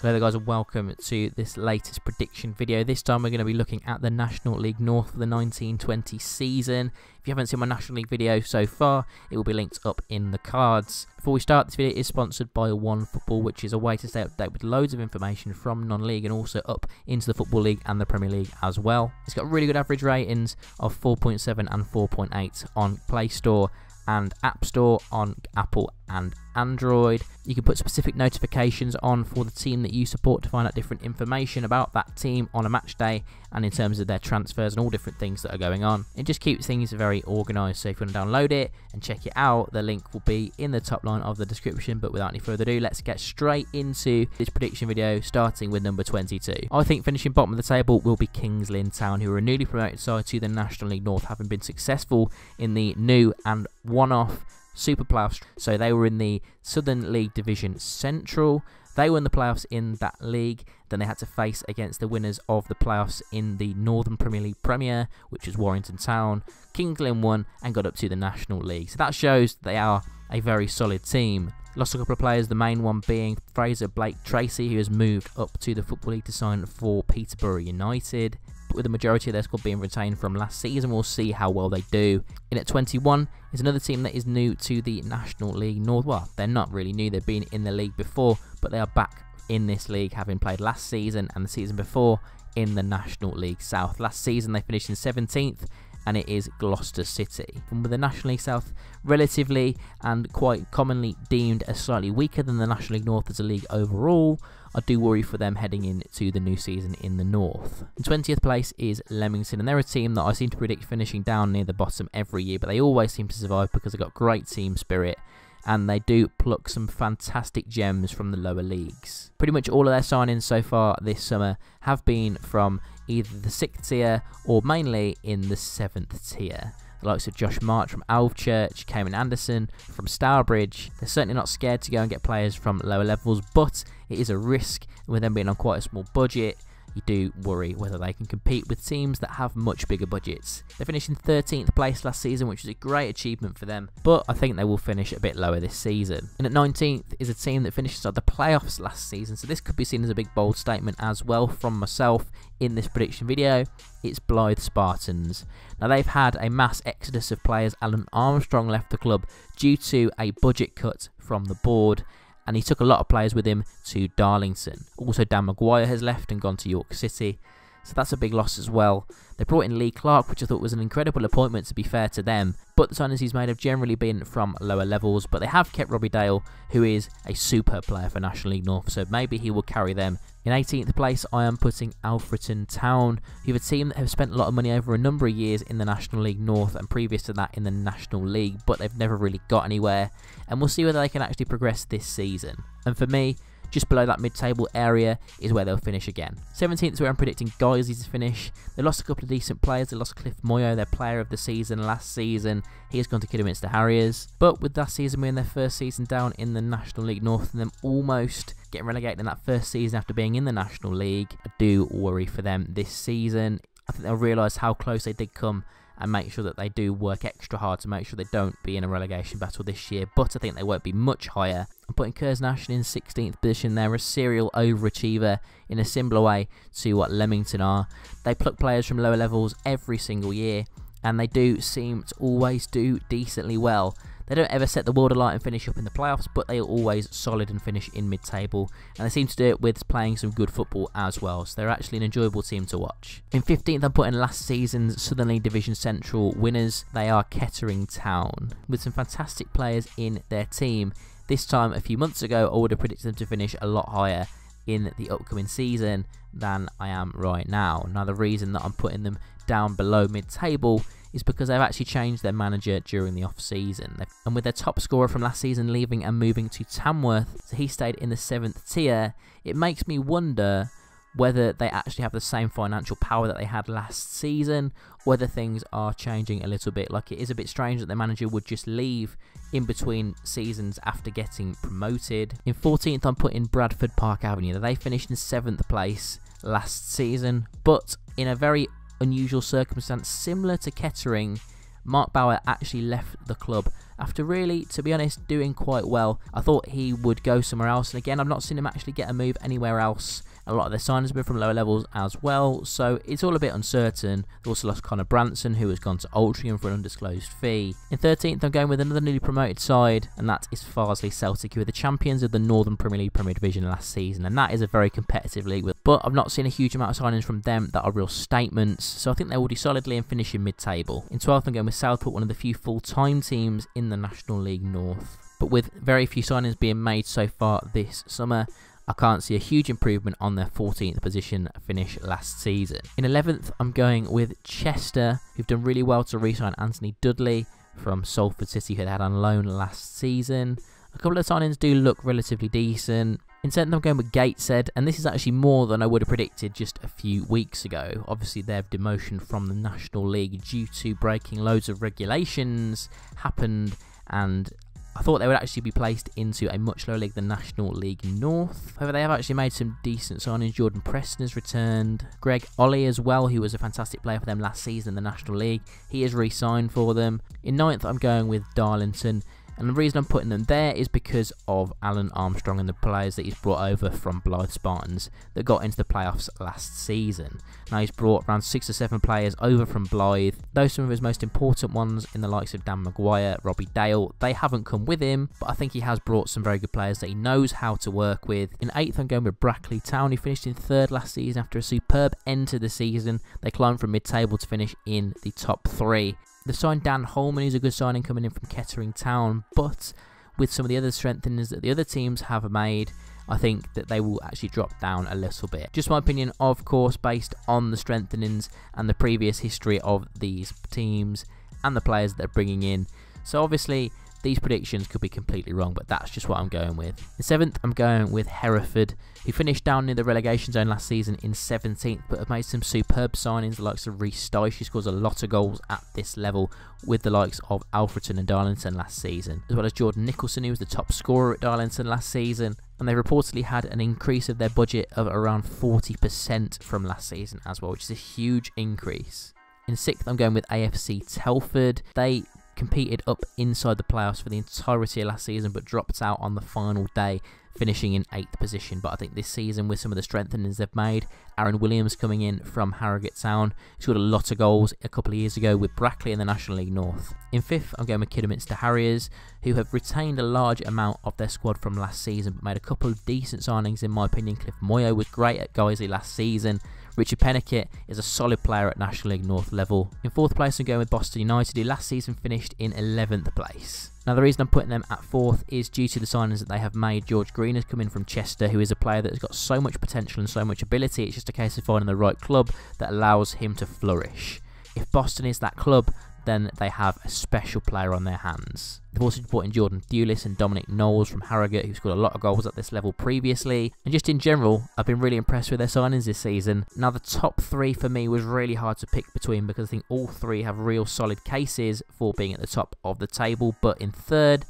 Hello there guys, and welcome to this latest prediction video. This time we're going to be looking at the National League North for the 1920 season. If you haven't seen my National League video so far, it will be linked up in the cards. Before we start, this video is sponsored by OneFootball, which is a way to stay up to date with loads of information from non-league and also up into the Football League and the Premier League as well. It's got really good average ratings of 4.7 and 4.8 on Play Store and App Store on Apple and Android. You can put specific notifications on for the team that you support to find out different information about that team on a match day and in terms of their transfers and all different things that are going on. It just keeps things very organised, so if you want to download it and check it out, the link will be in the top line of the description. But without any further ado, let's get straight into this prediction video, starting with number 22. I think finishing bottom of the table will be Kettering Town, who are a newly promoted side to the National League North, having been successful in the new and one-off Super Playoffs. So they were in the Southern League Division Central. They won the playoffs in that league. Then they had to face against the winners of the playoffs in the Northern Premier League Premier, which was Warrington Town. Kettering won and got up to the National League. So that shows they are a very solid team. Lost a couple of players, the main one being Fraser Blake Tracy, who has moved up to the Football League to sign for Peterborough United. But with the majority of their squad being retained from last season, we'll see how well they do. In at 21 is another team that is new to the National League North. Well, they're not really new, they've been in the league before, but they are back in this league, having played last season and the season before in the National League South. Last season they finished in 17th, and it is Gloucester City. And with the National League South relatively and quite commonly deemed as slightly weaker than the National League North as a league overall, I do worry for them heading into the new season in the North. In 20th place is Leamington, and they're a team that I seem to predict finishing down near the bottom every year, but they always seem to survive because they've got great team spirit and they do pluck some fantastic gems from the lower leagues. Pretty much all of their signings so far this summer have been from either the 6th tier or mainly in the 7th tier. The likes of Josh March from Alvechurch, Cayman Anderson from Stourbridge. They're certainly not scared to go and get players from lower levels, but it is a risk, and with them being on quite a small budget, you do worry whether they can compete with teams that have much bigger budgets. They finished in 13th place last season, which is a great achievement for them, but I think they will finish a bit lower this season. And at 19th is a team that finished inside the playoffs last season, so this could be seen as a big bold statement as well from myself in this prediction video. It's Blythe Spartans. Now they've had a mass exodus of players. Alan Armstrong left the club due to a budget cut from the board, and he took a lot of players with him to Darlington. Also, Dan Maguire has left and gone to York City, so that's a big loss as well. They brought in Lee Clark, which I thought was an incredible appointment, to be fair to them, but the signings he's made have generally been from lower levels, but they have kept Robbie Dale, who is a superb player for National League North, so maybe he will carry them. In 18th place, I am putting Afc Town, who have a team that have spent a lot of money over a number of years in the National League North and previous to that in the National League, but they've never really got anywhere, and we'll see whether they can actually progress this season. And for me, just below that mid-table area is where they'll finish again. 17th is where I'm predicting Guiseley to finish. They lost a couple of decent players. They lost Cliff Moyo, their player of the season last season. He has gone to Kidderminster Harriers. But with last season being their first season down in the National League North and them almost getting relegated in that first season after being in the National League, I do worry for them this season. I think they'll realise how close they did come and make sure that they do work extra hard to make sure they don't be in a relegation battle this year, but I think they won't be much higher. I'm putting Kersnash in 16th position. They're a serial overachiever in a similar way to what Leamington are. They pluck players from lower levels every single year, and they do seem to always do decently well. They don't ever set the world alight and finish up in the playoffs, but they are always solid and finish in mid-table, and they seem to do it with playing some good football as well, so they're actually an enjoyable team to watch. In 15th, I'm putting last season's Southern League Division Central winners. They are Kettering Town, with some fantastic players in their team. This time, a few months ago, I would have predicted them to finish a lot higher in the upcoming season than I am right now. Now, the reason that I'm putting them down below mid-table is because they've actually changed their manager during the off-season. And with their top scorer from last season leaving and moving to Tamworth, so he stayed in the 7th tier, it makes me wonder whether they actually have the same financial power that they had last season, whether things are changing a little bit. Like, it is a bit strange that the manager would just leave in between seasons after getting promoted. In 14th, I'm putting Bradford Park Avenue. They finished in 7th place last season, but in a very unusual circumstance similar to Kettering, Mark Bauer actually left the club after really, to be honest, doing quite well. I thought he would go somewhere else, and again, I've not seen him actually get a move anywhere else. A lot of their signings have been from lower levels as well, so it's all a bit uncertain. They also lost Connor Branson, who has gone to Altrincham for an undisclosed fee. In 13th, I'm going with another newly promoted side, and that is Farley Celtic, who were the champions of the Northern Premier League Premier Division last season, and that is a very competitive league. But I've not seen a huge amount of signings from them that are real statements, so I think they will do solidly and finish in mid-table. In 12th, I'm going with Southport, one of the few full-time teams in the National League North. But with very few signings being made so far this summer, I can't see a huge improvement on their 14th position finish last season. In 11th, I'm going with Chester, who've done really well to re-sign Anthony Dudley from Salford City, who they had on loan last season. A couple of signings do look relatively decent. In 10th, I'm going with Gateshead, and this is actually more than I would have predicted just a few weeks ago. Obviously, their demotion from the National League due to breaking loads of regulations happened, and I thought they would actually be placed into a much lower league than National League North. However, they have actually made some decent signings. Jordan Preston has returned. Greg Ollie as well, who was a fantastic player for them last season in the National League. He has re-signed for them. In 9th, I'm going with Darlington. And the reason I'm putting them there is because of Alan Armstrong and the players that he's brought over from Blythe Spartans that got into the playoffs last season. Now he's brought around 6 or 7 players over from Blythe. Those are some of his most important ones in the likes of Dan Maguire, Robbie Dale. They haven't come with him, but I think he has brought some very good players that he knows how to work with. In 8th, I'm going with Brackley Town, who finished in 3rd last season after a superb end to the season. They climbed from mid-table to finish in the top 3. They signed Dan Holman, who's a good signing coming in from Kettering Town, but with some of the other strengtheners that the other teams have made, I think that they will actually drop down a little bit. Just my opinion, of course, based on the strengthenings and the previous history of these teams and the players that they're bringing in. So obviously, these predictions could be completely wrong, but that's just what I'm going with. In 7th, I'm going with Hereford, who finished down near the relegation zone last season in 17th, but have made some superb signings, the likes of Reece Dyche, who scores a lot of goals at this level, with the likes of Alfreton and Darlington last season, as well as Jordan Nicholson, who was the top scorer at Darlington last season. And they reportedly had an increase of their budget of around 40% from last season as well, which is a huge increase. In 6th, I'm going with AFC Telford. They competed up inside the playoffs for the entirety of last season, but dropped out on the final day, finishing in 8th position. But I think this season, with some of the strengthenings they've made, Aaron Williams coming in from Harrogate Town, he scored a lot of goals a couple of years ago with Brackley in the National League North. In 5th, I'm going with Kidderminster Harriers, who have retained a large amount of their squad from last season, but made a couple of decent signings in my opinion. Cliff Moyo was great at Guiseley last season. Richard Pennickett is a solid player at National League North level. In 4th place, I'm going with Boston United, who last season finished in 11th place. Now, the reason I'm putting them at 4th is due to the signings that they have made. George Green has come in from Chester, who is a player that has got so much potential and so much ability. It's just a case of finding the right club that allows him to flourish. If Boston is that club, then they have a special player on their hands. They've also brought in Jordan Thewlis and Dominic Knowles from Harrogate, who scored a lot of goals at this level previously. And just in general, I've been really impressed with their signings this season. Now, the top 3 for me was really hard to pick between, because I think all 3 have real solid cases for being at the top of the table. But in 3rd,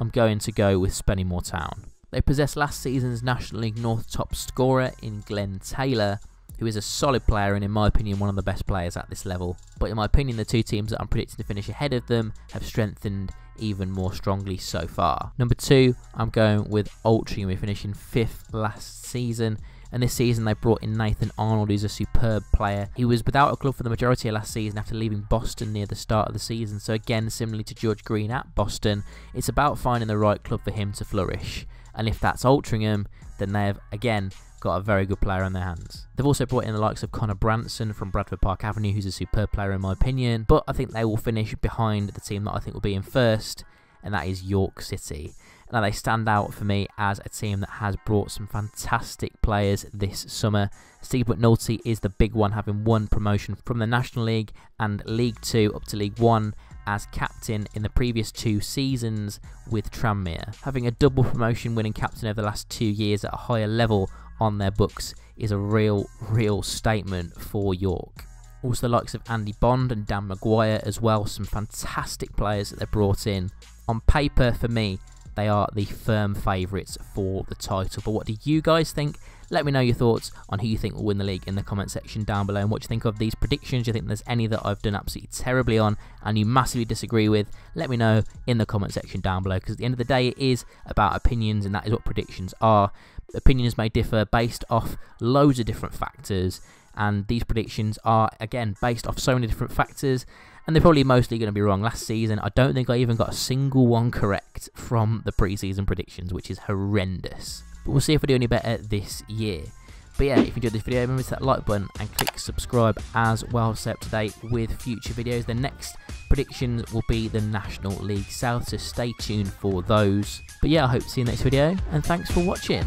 I'm going to go with Spennymoor Town. They possess last season's National League North top scorer in Glenn Taylor, who is a solid player and, in my opinion, one of the best players at this level. But in my opinion, the 2 teams that I'm predicting to finish ahead of them have strengthened even more strongly so far. Number 2, I'm going with Altrincham, who finished in 5th last season. And this season they brought in Nathan Arnold, who's a superb player. He was without a club for the majority of last season after leaving Boston near the start of the season. So again, similarly to George Green at Boston, it's about finding the right club for him to flourish. And if that's Altrincham, then they've, again, got a very good player on their hands. They've also brought in the likes of Connor Branson from Bradford Park Avenue, who's a superb player in my opinion, but I think they will finish behind the team that I think will be in 1st, and that is York City. Now, they stand out for me as a team that has brought some fantastic players this summer. Steve McNulty is the big one, having won promotion from the National League and League 2 up to League 1 as captain in the previous 2 seasons with Tranmere. Having a double promotion winning captain over the last 2 years at a higher level on their books is a real statement for York. Also, the likes of Andy Bond and Dan Maguire as well, some fantastic players that they've brought in. On paper, for me, they are the firm favourites for the title. But what do you guys think? Let me know your thoughts on who you think will win the league in the comment section down below, and what you think of these predictions. Do you think there's any that I've done absolutely terribly on and you massively disagree with? Let me know in the comment section down below, because at the end of the day it is about opinions, and that is what predictions are. Opinions may differ based off loads of different factors, and these predictions are, again, based off so many different factors, and they're probably mostly going to be wrong. Last season, I don't think I even got a single one correct from the pre-season predictions, which is horrendous. But we'll see if we do any better this year. But yeah, if you enjoyed this video, remember to hit that like button and click subscribe as well, to stay up to date with future videos. The next predictions will be the National League South, so stay tuned for those. But yeah, I hope to see you in the next video, and thanks for watching.